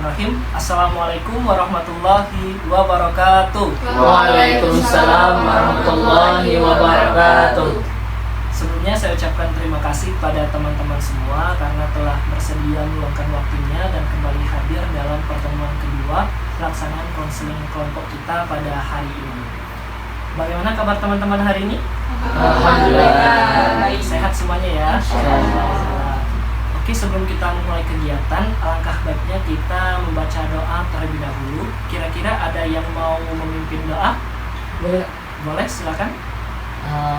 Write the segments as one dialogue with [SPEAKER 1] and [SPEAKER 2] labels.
[SPEAKER 1] Bismillahirrahmanirrahim. Assalamualaikum warahmatullahi wabarakatuh.
[SPEAKER 2] Waalaikumsalam warahmatullahi wabarakatuh.
[SPEAKER 1] Sebelumnya saya ucapkan terima kasih pada teman-teman semua karena telah bersedia meluangkan waktunya dan kembali hadir dalam pertemuan kedua pelaksanaan konseling kelompok kita pada hari ini. Bagaimana kabar teman-teman hari ini?
[SPEAKER 2] Alhamdulillah.
[SPEAKER 1] Sehat semuanya ya. Oke, sebelum kita memulai kegiatan, alangkah baiknya kita membaca doa terlebih dahulu. Kira-kira ada yang mau memimpin doa? Boleh, silakan.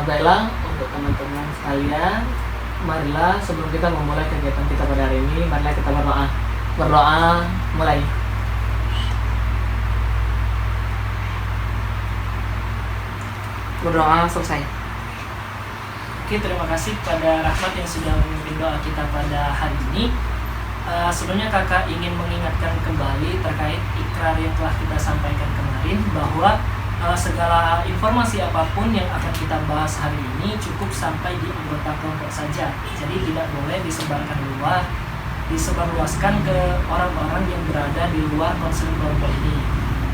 [SPEAKER 2] Baiklah, untuk teman-teman sekalian, marilah sebelum kita memulai kegiatan kita pada hari ini, marilah kita berdoa. Berdoa, mulai. Berdoa selesai.
[SPEAKER 1] Oke, terima kasih pada Rahmat yang sudah memimpin doa kita pada hari ini. Sebelumnya kakak ingin mengingatkan kembali terkait ikrar yang telah kita sampaikan kemarin bahwa segala informasi apapun yang akan kita bahas hari ini cukup sampai di anggota kelompok saja. Jadi tidak boleh disebarluaskan ke orang-orang yang berada di luar konseling kelompok ini.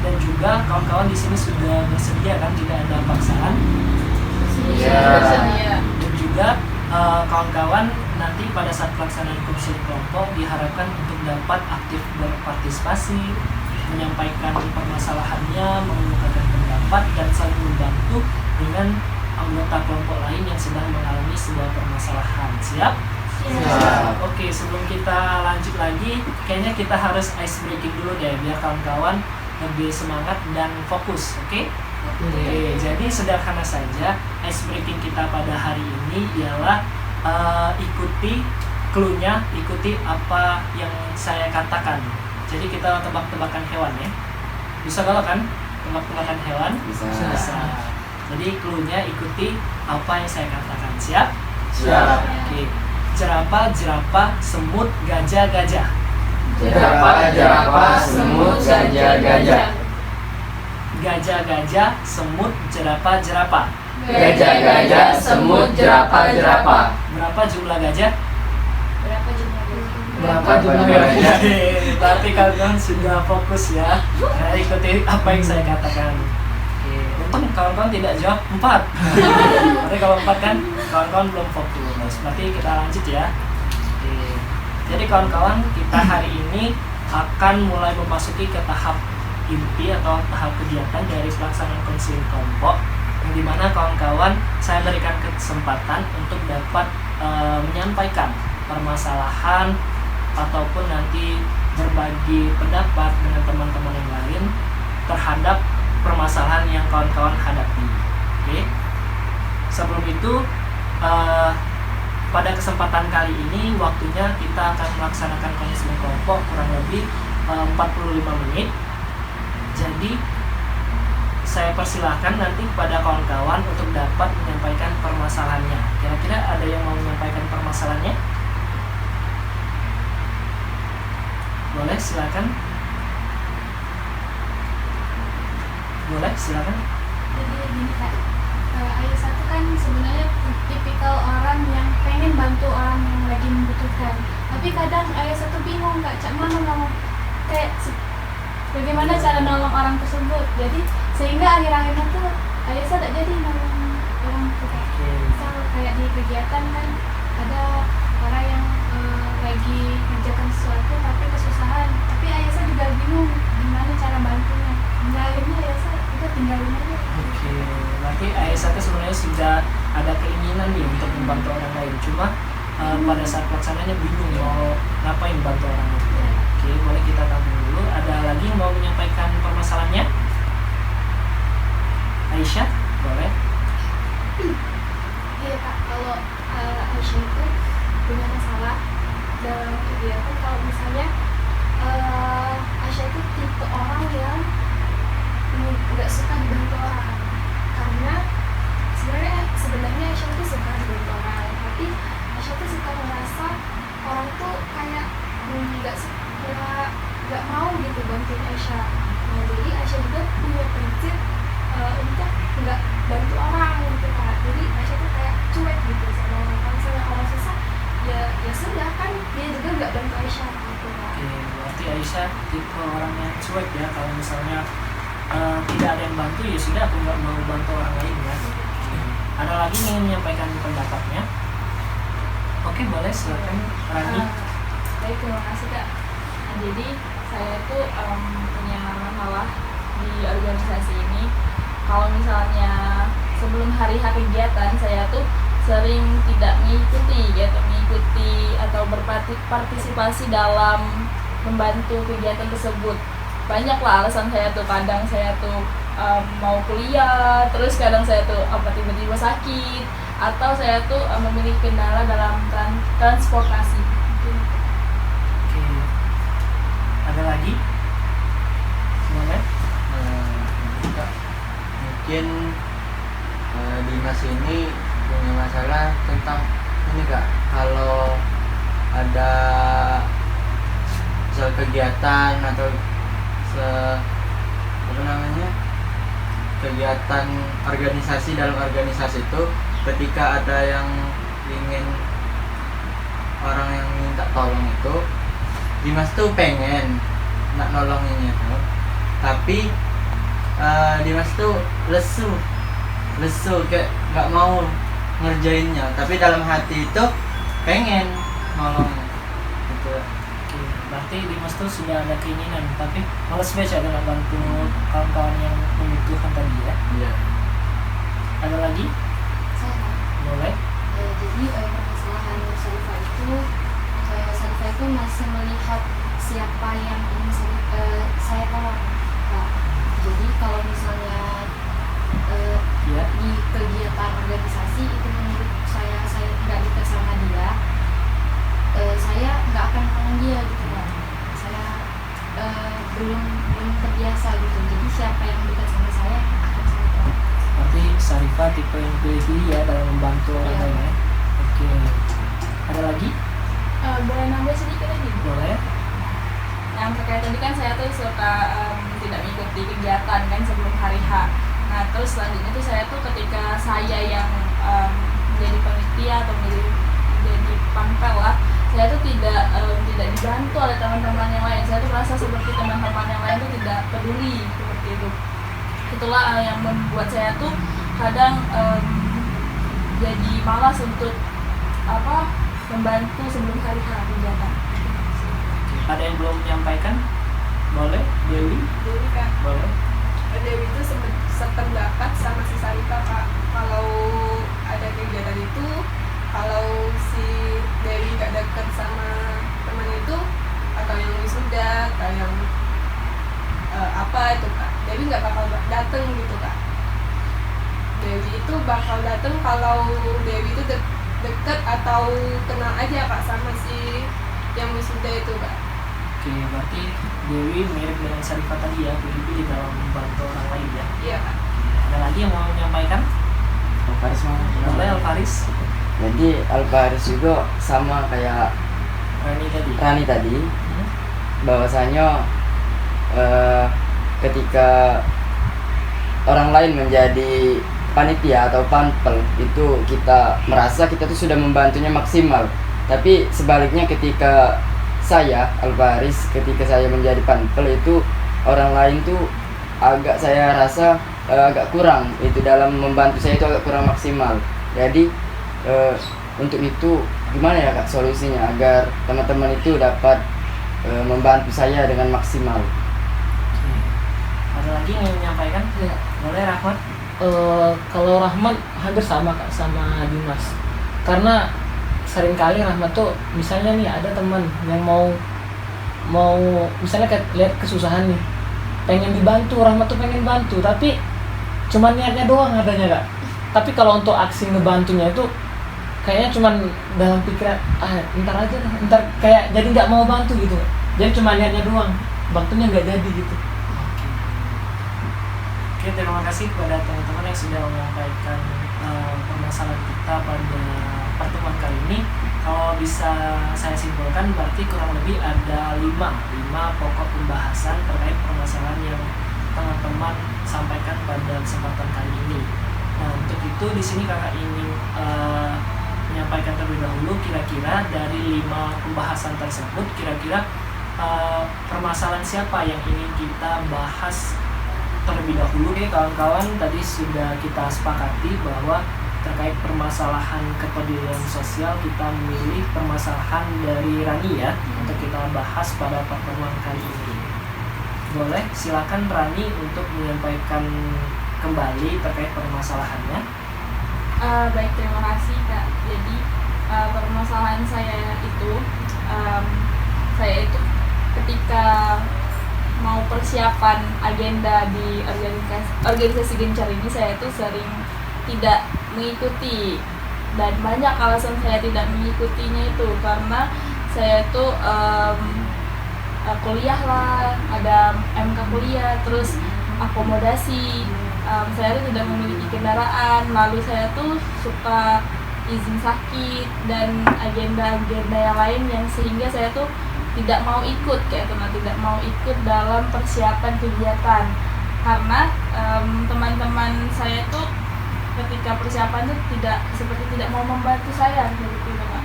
[SPEAKER 1] Dan juga kawan-kawan di sini sudah bersedia kan, tidak ada paksaan. Dan juga kawan-kawan nanti pada saat pelaksanaan konseling kelompok diharapkan untuk dapat aktif berpartisipasi, menyampaikan permasalahannya, mengemukakan pendapat dan saling membantu dengan anggota kelompok lain yang sedang mengalami sebuah permasalahan. Siap?
[SPEAKER 2] Siap.
[SPEAKER 1] Oke, sebelum kita lanjut lagi, kayaknya kita harus ice breaking dulu deh biar kawan-kawan lebih semangat dan fokus. Oke, jadi sederhana saja ice breaking kita pada hari ini ialah ikuti clue-nya, ikuti apa yang saya katakan. Jadi kita tebak-tebakan hewan ya. Bisa kalau kan? Tebak-tebakan hewan?
[SPEAKER 2] Bisa.
[SPEAKER 1] Jadi clue-nya ikuti apa yang saya katakan. Siap?
[SPEAKER 2] Siap.
[SPEAKER 1] Oke. Jerapah, semut, gajah.
[SPEAKER 2] Jerapah, semut, gajah.
[SPEAKER 1] Gajah, semut, jerapah.
[SPEAKER 2] Gajah, semut, jerapah.
[SPEAKER 1] Berapa jumlah gajah?
[SPEAKER 2] Berapa jumlah gajah?
[SPEAKER 1] Berarti kalian sudah fokus ya. Nah, ikuti apa yang saya katakan. Oke, untung kawan-kawan tidak jawab 4. Berarti kalau 4 kan kawan-kawan belum fokus. Berarti kita lanjut ya. Oke. Jadi kawan-kawan, kita hari ini akan mulai memasuki ke tahap inti atau tahap kegiatan dari pelaksanaan konseling kelompok, yang dimana kawan-kawan saya berikan kesempatan untuk dapat menyampaikan permasalahan ataupun nanti berbagi pendapat dengan teman-teman yang lain terhadap permasalahan yang kawan-kawan hadapi. Oke. Sebelum itu, pada kesempatan kali ini waktunya kita akan melaksanakan konseling kelompok kurang lebih 45 menit. Jadi saya persilahkan nanti kepada kawan-kawan untuk dapat menyampaikan permasalahannya. Kira-kira ada yang mau menyampaikan permasalahannya? Boleh, silakan.
[SPEAKER 3] Jadi gini Kak, Ayah satu kan sebenarnya tipikal orang yang pengen bantu orang yang lagi membutuhkan. Tapi kadang Ayah satu bingung Kak, cak mana nolong, bagaimana cara nolong orang tersebut. Jadi sehingga akhir-akhirnya tuh Ayah tidak jadi nolong orang itu Kak. Misal kayak di kegiatan kan ada orang yang lagi kerjakan sesuatu tapi kesusahan, tapi Ayah juga bingung gimana cara bantunya. Hingga akhirnya Ayah udah tinggalin aja.
[SPEAKER 1] Oke, berarti AS1 sebenarnya sudah ada keinginan nih untuk membantu orang lain, cuma pada saat pelaksanaannya bingung mau ngapain bantu orang lain. Oke, boleh kita tampung dulu. Ada lagi yang mau menyampaikan permasalahannya? Aisyah, boleh?
[SPEAKER 3] Iya Kak, kalau Aisyah itu punya masalah dalam kegiatan. Kalau misalnya Aisyah itu tipe orang yang nggak suka dibantu orang, karena sebenarnya Aisyah itu suka dibantu orang, tapi Aisyah itu suka merasa orang tuh kayak nggak mau gitu bantuin Aisyah. Nah, jadi Aisyah juga punya prinsip untuk nggak bantu orang gitu Kak. Jadi Aisyah tuh kayak cuek gitu sama orang. Kalau misalnya orang susah ya sudah kan, dia juga nggak bantu Aisyah gitu Kak.
[SPEAKER 1] Oke, berarti Aisyah tipe cuek ya, kalau misalnya tidak ada yang bantu ya sudah, aku nggak mau bantu orang lain ya. Ada lagi yang ingin menyampaikan pendapatnya? Oke, boleh, silakan Rani.
[SPEAKER 4] Baik, terima kasih Kak. Nah, jadi saya tuh punya masalah di organisasi ini. Kalau misalnya sebelum hari H kegiatan, saya tuh sering tidak mengikuti atau berpartisipasi dalam membantu kegiatan tersebut. Banyaklah alasan saya tuh, kadang saya tuh mau kuliah, terus kadang saya tuh tiba-tiba sakit, atau saya tuh memiliki kendala dalam transportasi.
[SPEAKER 1] Oke. Ada lagi? Boleh?
[SPEAKER 5] Mungkin Dimas ini punya masalah tentang ini Kak, kalau ada misal kegiatan atau kegiatan organisasi, dalam organisasi itu ketika ada yang ingin orang yang minta tolong itu, Dimas tuh pengen nak nolonginnya tuh, tapi Dimas tuh lesu kayak nggak mau ngerjainnya, tapi dalam hati itu pengen nolongin gitu.
[SPEAKER 1] Oke, berarti Dimas tuh sudah ada keinginan, tapi malas baca dengan bantu kawan-kawan yang membutuhkan tadi ya.
[SPEAKER 5] Iya.
[SPEAKER 1] Ada lagi?
[SPEAKER 3] Saya
[SPEAKER 1] Boleh?
[SPEAKER 3] jadi permasalahan Sarifah itu masih melihat siapa yang ingin saya tolong. Nah, jadi kalau misalnya
[SPEAKER 1] Ya.
[SPEAKER 3] di kegiatan organisasi itu menurut saya nggak dekat sama dia, saya nggak akan nolong dia gitu kan. Saya belum terbiasa gitu, jadi siapa yang dekat sama saya akan saya tolong.
[SPEAKER 1] Berarti Sarifah tipe yang pilih-pilih ya dalam membantu orang
[SPEAKER 3] Iya.
[SPEAKER 1] lain ya. Oke. Ada lagi?
[SPEAKER 4] Boleh nambah sedikit lagi?
[SPEAKER 1] Boleh.
[SPEAKER 4] Yang terkait tadi kan saya tuh suka tidak mengikuti kegiatan kan sebelum hari H. Nah terus selanjutnya tuh saya tuh ketika saya yang menjadi panitia atau menjadi pampel lah, saya tuh tidak dibantu oleh teman-teman yang lain. Saya tuh merasa seperti teman-teman yang lain tuh tidak peduli seperti itu. Itulah yang membuat saya tuh kadang jadi malas untuk membantu sebelum hari H kegiatan.
[SPEAKER 1] Ada yang belum menyampaikan? Boleh? Dewi?
[SPEAKER 6] Jadi Kak,
[SPEAKER 1] Boleh?
[SPEAKER 6] Dewi itu sependapat sama si Sarifah Kak. Kalau ada kegiatan itu, kalau si Dewi gak deket sama teman itu, atau yang wisuda, atau yang apa itu Kak, Dewi gak bakal dateng gitu Kak. Dewi itu bakal dateng kalau Dewi itu deket atau kenal aja Kak sama si yang wisuda itu Kak.
[SPEAKER 1] Oke, berarti Dewi mirip dengan Sarifah tadi ya, pilih-pilih dalam membantu orang lain ya.
[SPEAKER 6] Iya Kak.
[SPEAKER 1] Ada lagi yang mau menyampaikan?
[SPEAKER 7] Alvaris mana?
[SPEAKER 1] Boleh, Alvaris?
[SPEAKER 7] Jadi Alvaris juga sama kayak
[SPEAKER 1] Rani tadi?
[SPEAKER 7] Rani tadi,
[SPEAKER 1] Hmm?
[SPEAKER 7] bahwasanya ketika orang lain menjadi panitia atau panpel itu kita merasa kita tuh sudah membantunya maksimal, tapi sebaliknya ketika saya Alvaris, ketika saya menjadi panpel itu orang lain tuh agak saya rasa agak kurang itu dalam membantu saya, itu agak kurang maksimal. Jadi untuk itu gimana ya Kak solusinya agar teman-teman itu dapat membantu saya dengan maksimal?
[SPEAKER 1] Oke. Ada lagi yang ingin menyampaikan?
[SPEAKER 2] Ya.
[SPEAKER 1] Boleh, Rahmat?
[SPEAKER 2] Kalau Rahmat hampir sama Kak sama Dimas, karena seringkali Rahmat tuh misalnya nih ada teman yang mau misalnya lihat kesusahan nih, pengen dibantu, Rahmat tuh pengen bantu, tapi cuman niatnya doang adanya Kak. Tapi kalau untuk aksi ngebantunya itu kayaknya cuman dalam pikiran ntar aja lah, ntar kayak jadi nggak mau bantu gitu. Jadi cuma niatnya doang, bantunya nggak jadi gitu.
[SPEAKER 1] Oke, terima kasih kepada teman-teman yang sudah menyampaikan permasalahan kita pada pertemuan kali ini. Kalau bisa saya simpulkan berarti kurang lebih ada 5 pokok pembahasan terkait permasalahan yang teman-teman sampaikan pada kesempatan kali ini. Nah, untuk itu di sini kakak ingin menyampaikan terlebih dahulu kira-kira dari 5 pembahasan tersebut, kira-kira permasalahan siapa yang ingin kita bahas terlebih dahulu. Oke kawan-kawan, tadi sudah kita sepakati bahwa terkait permasalahan kepedulian sosial kita memilih permasalahan dari Rani ya untuk kita bahas pada pertemuan kali ini. Boleh silakan Rani untuk menyampaikan kembali terkait permasalahannya.
[SPEAKER 4] Baik, terima kasih Kak. Jadi permasalahan saya itu ketika mau persiapan agenda di organisasi Gencar ini, saya itu sering tidak mengikuti, dan banyak alasan saya tidak mengikutinya itu karena saya itu kuliah lah, ada MK kuliah, terus akomodasi, saya tuh tidak memiliki kendaraan, lalu saya tuh suka izin sakit dan agenda-agenda yang lain yang sehingga saya tuh tidak mau ikut tidak mau ikut dalam persiapan kegiatan karena teman-teman saya tuh ketika persiapan tuh tidak mau membantu saya gitu Kak.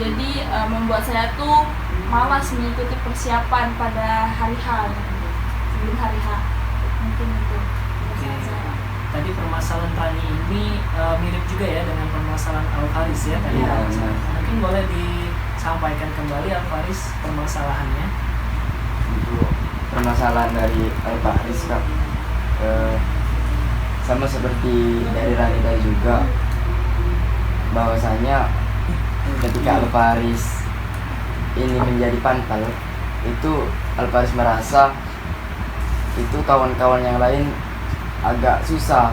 [SPEAKER 4] Jadi membuat saya tuh malas mengikuti persiapan pada hari H sebelum hari H. Mungkin itu permasalahan saya.
[SPEAKER 1] Tadi permasalahan Rani ini mirip juga ya dengan permasalahan Alvaris ya tadi.
[SPEAKER 7] Iya,
[SPEAKER 1] Mungkin boleh disampaikan kembali Alvaris permasalahannya.
[SPEAKER 7] Untuk permasalahan dari Alvaris Kak, sama seperti dari Ranita juga, bahwasanya ketika Alvaris ini menjadi panpel, itu Alvaris merasa itu kawan-kawan yang lain agak susah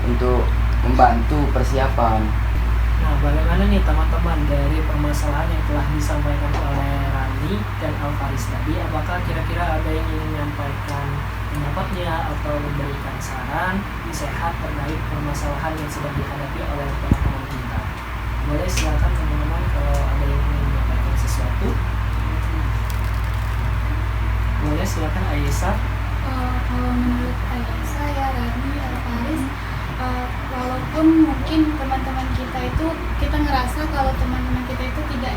[SPEAKER 7] untuk membantu persiapan.
[SPEAKER 1] Nah, bagaimana nih teman-teman dari permasalahan yang telah disampaikan oleh Rani dan Alvaris tadi? Apakah kira-kira ada yang ingin menyampaikan pendapatnya atau memberikan saran nasihat terkait permasalahan yang sedang dihadapi oleh teman-teman kita? Boleh silakan teman-teman kalau ada yang ingin menyampaikan sesuatu. Boleh silakan Aisyah.
[SPEAKER 3] Kalau menurut saya, Rani, Alvaris, walaupun mungkin teman-teman kita itu, kita ngerasa kalau teman-teman kita itu tidak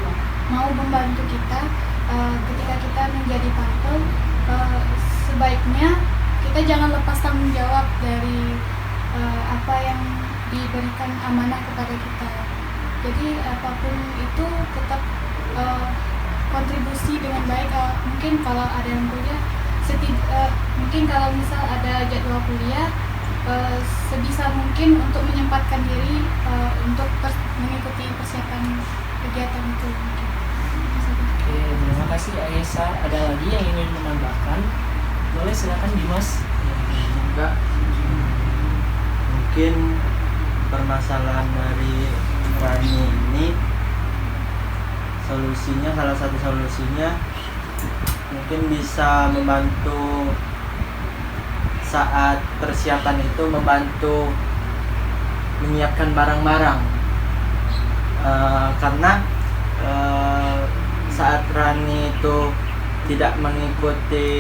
[SPEAKER 3] mau membantu kita ketika kita menjadi panpel, sebaiknya kita jangan lepas tanggung jawab dari apa yang diberikan amanah kepada kita. Jadi apapun itu tetap kontribusi dengan baik. Mungkin kalau ada yang kuliah, mungkin kalau misal ada jadwal kuliah, sebisa mungkin untuk menyempatkan diri untuk mengikuti persiapan kegiatan itu.
[SPEAKER 1] Oke, terima kasih Aisyah. Ada lagi yang ingin menambahkan? Boleh silakan Dimas.
[SPEAKER 5] Juga mungkin permasalahan dari Rani ini salah satu solusinya mungkin bisa membantu saat persiapan itu, membantu menyiapkan barang-barang karena saat Rani itu tidak mengikuti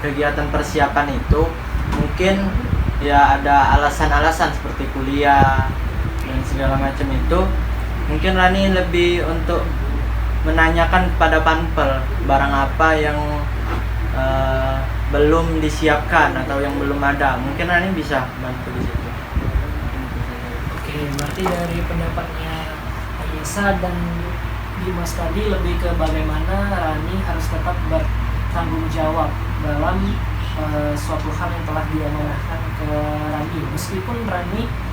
[SPEAKER 5] kegiatan persiapan itu, mungkin ya ada alasan-alasan seperti kuliah dan segala macam itu. Mungkin Rani lebih untuk menanyakan kepada panpel barang apa yang belum disiapkan atau yang belum ada. Mungkin Rani bisa bantu di situ.
[SPEAKER 1] Oke, berarti dari pendapatnya Aisyah dan Dimas tadi lebih ke bagaimana Rani harus tetap bertanggung jawab dalam suatu hal yang telah diamanahkan ke Rani, meskipun Rani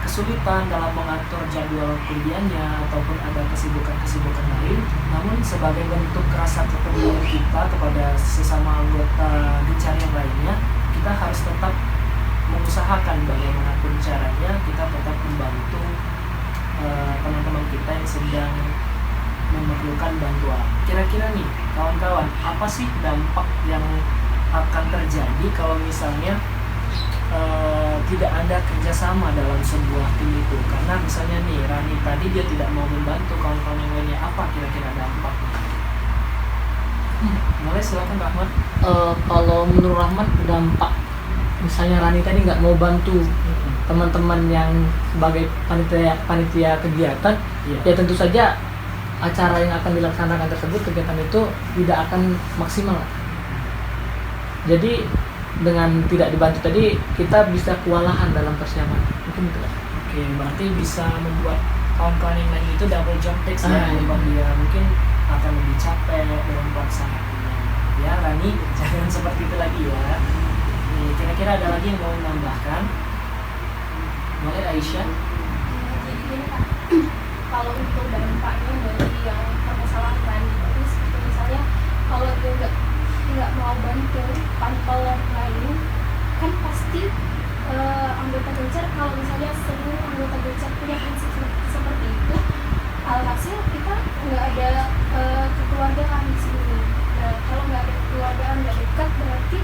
[SPEAKER 1] kesulitan dalam mengatur jadwal kuliahnya ataupun ada kesibukan-kesibukan lain, namun sebagai bentuk rasa kepedulian kita kepada sesama anggota Gencar yang lainnya, kita harus tetap mengusahakan bagaimanapun caranya kita tetap membantu teman-teman kita yang sedang memerlukan bantuan. Kira-kira nih kawan-kawan, apa sih dampak yang akan terjadi kalau misalnya tidak ada kerjasama dalam sebuah tim itu? Karena misalnya nih Rani tadi dia tidak mau membantu kawan-kawan yang lainnya, apa kira-kira dampaknya? Boleh silakan Rahmat.
[SPEAKER 2] Kalau menurut Rahmat, dampak misalnya Rani tadi nggak mau bantu teman-teman yang sebagai panitia kegiatan,
[SPEAKER 1] Iya.
[SPEAKER 2] ya tentu saja acara yang akan dilaksanakan tersebut, kegiatan itu tidak akan maksimal. Jadi dengan tidak dibantu tadi kita bisa kewalahan dalam persiapan, mungkin itu Kak.
[SPEAKER 1] Oke, berarti bisa membuat kawan-kawan yang lain itu double job task ya, membuat dia mungkin akan lebih capek dalam pelaksanaannya. Ya, Rani, jangan seperti itu lagi ya. Nih, kira-kira ada lagi yang mau menambahkan? Boleh Aisyah?
[SPEAKER 3] Jadi gini Kak, kalau untuk dampaknya dari yang permasalahan itu seperti misalnya kalau dia nggak mau bantu panpel yang lain, kan pasti anggota gencar, kalau misalnya seluruh anggota gencar punya prinsip seperti itu, alhasil kita nggak ada kekeluargaan di sini. Nah, kalau nggak ada kekeluargaan, nggak dekat, berarti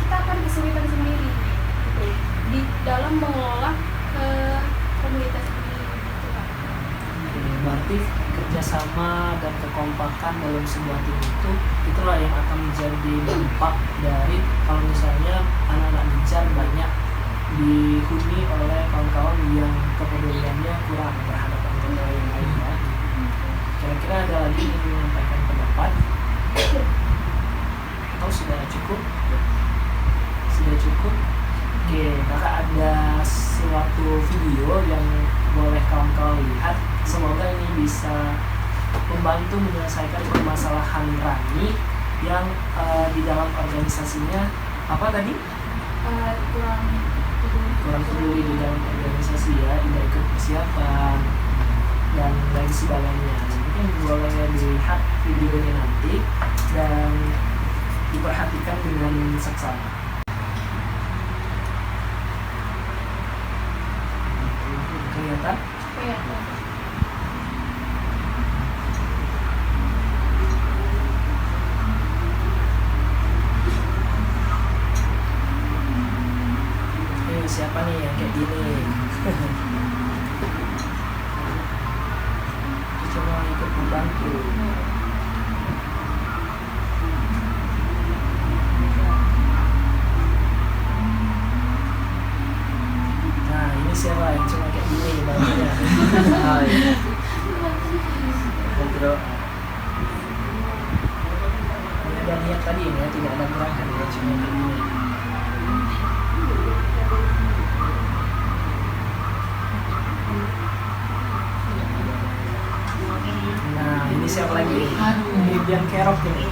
[SPEAKER 3] kita akan kesulitan sendiri gitu, di dalam mengelola komunitas ini gitu Kak.
[SPEAKER 1] Oke, berarti kerjasama dan kekompakan dalam sebuah tim itu itulah yang akan menjadi dampak dari kalau misalnya anak-anak gencar banyak dihuni oleh kawan-kawan yang kepeduliannya kurang terhadap anggota yang lainnya. Kira-kira ada lagi yang ingin menyampaikan pendapat? Atau sudah cukup? Sudah cukup? Oke, kakak ada suatu video yang boleh kawan-kawan lihat. Semoga ini bisa membantu menyelesaikan permasalahan Rani yang di dalam organisasinya apa tadi? Kurang peduli di dalam organisasi ya, tidak ikut persiapan dan lain sebagainya. Mungkin boleh dilihat videonya nanti dan diperhatikan dengan seksama. Kelihatan? Siapa nih yang kayak gini? Cuma ikut membantu. Nah, ini siapa yang cuma kayak gini bantunya?
[SPEAKER 5] Hai. Ngobrol.
[SPEAKER 1] Ini ada niat tadi ya, tidak ada gerakan ya, cuma kayak gini. Nah, ini siapa lagi? Ini Bian Kerok ini.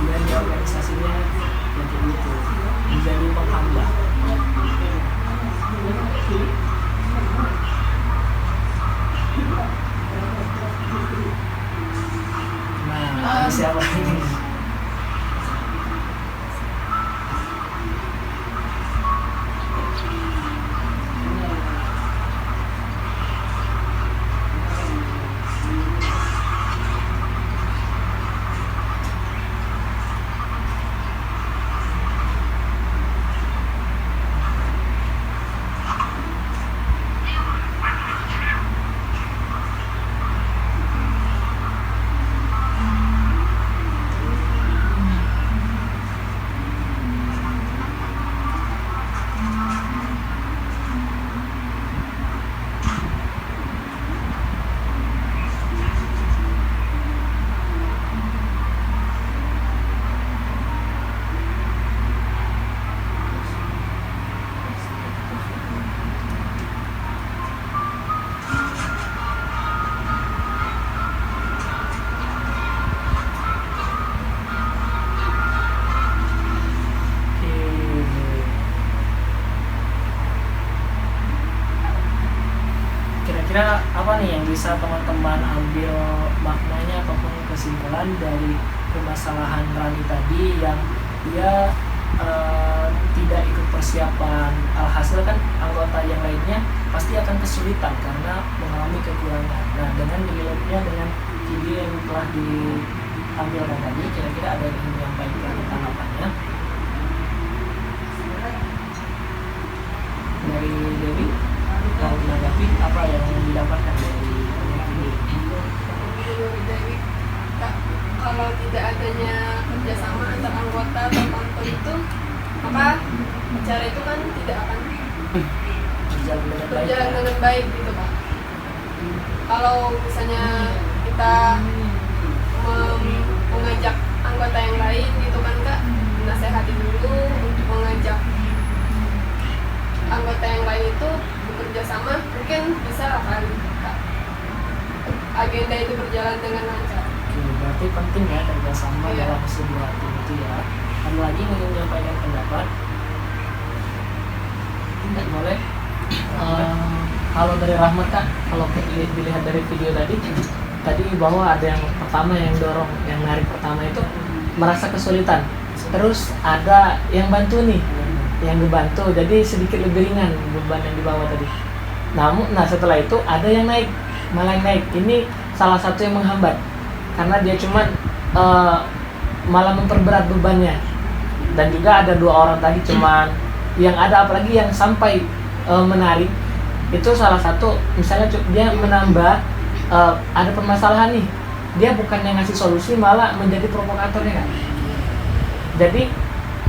[SPEAKER 1] Dia di organisasinya yang kayak gitu, menjadi penghambat. Nah, ini siapa lagi? Kira-kira apa nih yang bisa teman-teman ambil maknanya ataupun kesimpulan dari permasalahan Rani tadi yang dia tidak ikut persiapan, alhasil kan anggota yang lainnya pasti akan kesulitan karena mengalami kekurangan. Nah, dengan relate-nya dengan video yang telah ditampilkan tadi, kira-kira ada yang ingin menyampaikan tanggapannya dari Dewi? Mau menanggapi apa yang didapatkan dari ini?
[SPEAKER 6] Kalau tidak adanya kerjasama antar anggota atau kantor itu, maka acara itu kan tidak akan
[SPEAKER 1] Berjalan dengan baik
[SPEAKER 6] berjalan
[SPEAKER 1] ya?
[SPEAKER 6] dengan baik gitu Pak. kalau misalnya kita mengajak anggota yang lain gitu kan Kak, nasihati dulu untuk mengajak anggota yang lain itu bekerja sama, mungkin bisa lah kan Kak, agenda itu berjalan dengan lancar.
[SPEAKER 1] Oke, berarti penting ya kerjasama
[SPEAKER 6] Iya.
[SPEAKER 1] dalam sebuah tim itu ya. Ada lagi yang ingin menyampaikan pendapat? Tidak boleh.
[SPEAKER 2] Kalau dari Rahmat Kak, kalau dilihat dari video tadi bahwa ada yang pertama yang dorong, yang narik pertama itu merasa kesulitan. Terus ada yang bantu nih, yang dibantu, jadi sedikit lebih ringan beban yang dibawa tadi. Nah setelah itu ada yang naik, malah yang naik. Ini salah satu yang menghambat, karena dia cuman malah memperberat bebannya. Dan juga ada 2 orang tadi cuman yang ada, apalagi yang sampai menarik itu salah satu, misalnya dia menambah ada permasalahan nih, dia bukan yang ngasih solusi, malah menjadi provokatornya kan. Jadi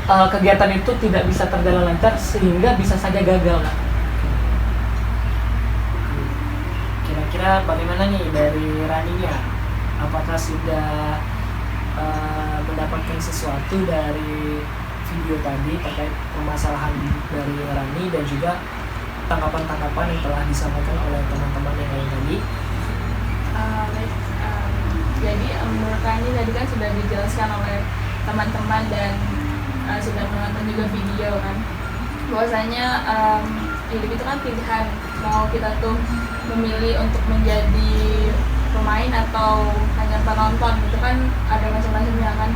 [SPEAKER 2] kegiatan itu tidak bisa terjalan lancar sehingga bisa saja gagal kan.
[SPEAKER 1] Kira-kira bagaimana nih dari Raninya? Apakah sudah mendapatkan sesuatu dari video tadi terkait permasalahan dari Rani dan juga tanggapan-tanggapan yang telah disampaikan oleh teman-teman yang lain tadi?
[SPEAKER 4] Jadi menurut Rani tadi kan sudah dijelaskan oleh teman-teman dan sudah menonton juga video kan, bahwasanya hidup itu kan pilihan, mau kita tuh memilih untuk menjadi pemain atau hanya penonton, itu kan ada macam-macamnya kan.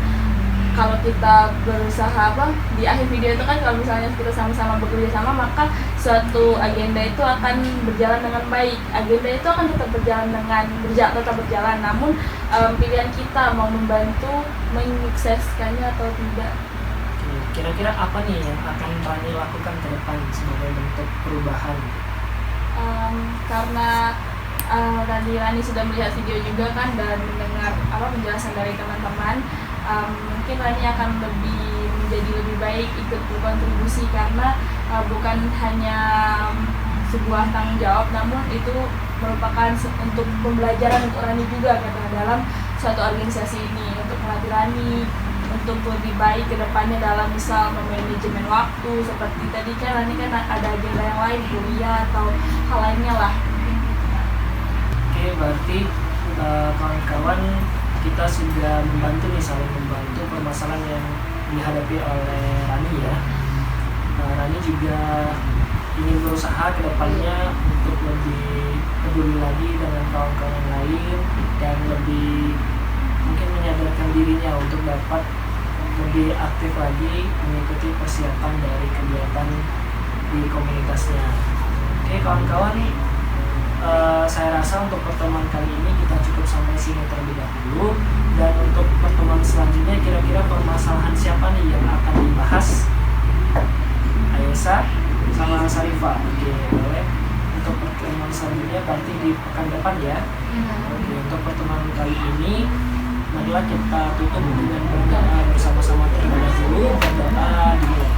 [SPEAKER 4] Kalau kita berusaha di akhir video itu kan, kalau misalnya kita sama-sama bekerja sama, maka suatu agenda itu akan berjalan dengan baik. Agenda itu akan tetap berjalan, namun pilihan kita mau membantu menyukseskannya atau tidak.
[SPEAKER 1] Oke, kira-kira apa nih yang akan Rani lakukan ke depan sebagai bentuk perubahan?
[SPEAKER 4] Karena tadi Rani sudah melihat video juga kan dan mendengar penjelasan dari teman-teman, mungkin Rani akan menjadi lebih baik, ikut berkontribusi, karena bukan hanya sebuah tanggung jawab, namun itu merupakan untuk pembelajaran untuk Rani juga dalam suatu organisasi ini, untuk melatih Rani untuk lebih baik ke depannya dalam misal memanajemen waktu, seperti tadi kan Rani kan ada agenda yang lain, kuliah atau hal lainnya lah.
[SPEAKER 1] Oke, berarti kawan-kawan kita sudah membantu nih, saling membantu permasalahan yang dihadapi oleh Rani ya. Rani juga ingin berusaha ke depannya untuk lebih peduli lagi dengan kawan-kawan yang lain dan lebih mungkin menyadarkan dirinya untuk dapat lebih aktif lagi mengikuti persiapan dari kegiatan di komunitasnya. Oke kawan-kawan, saya rasa untuk pertemuan kali ini kita cukup sampai sini terlebih dahulu, dan untuk pertemuan selanjutnya kira-kira permasalahan siapa nih yang akan dibahas? Ayesa sama Sarifah. Oke, boleh. Untuk pertemuan selanjutnya berarti di pekan depan ya. Oke, untuk pertemuan kali ini marilah kita tutup dengan berdoa bersama-sama terlebih dahulu. Berdoa dimulai.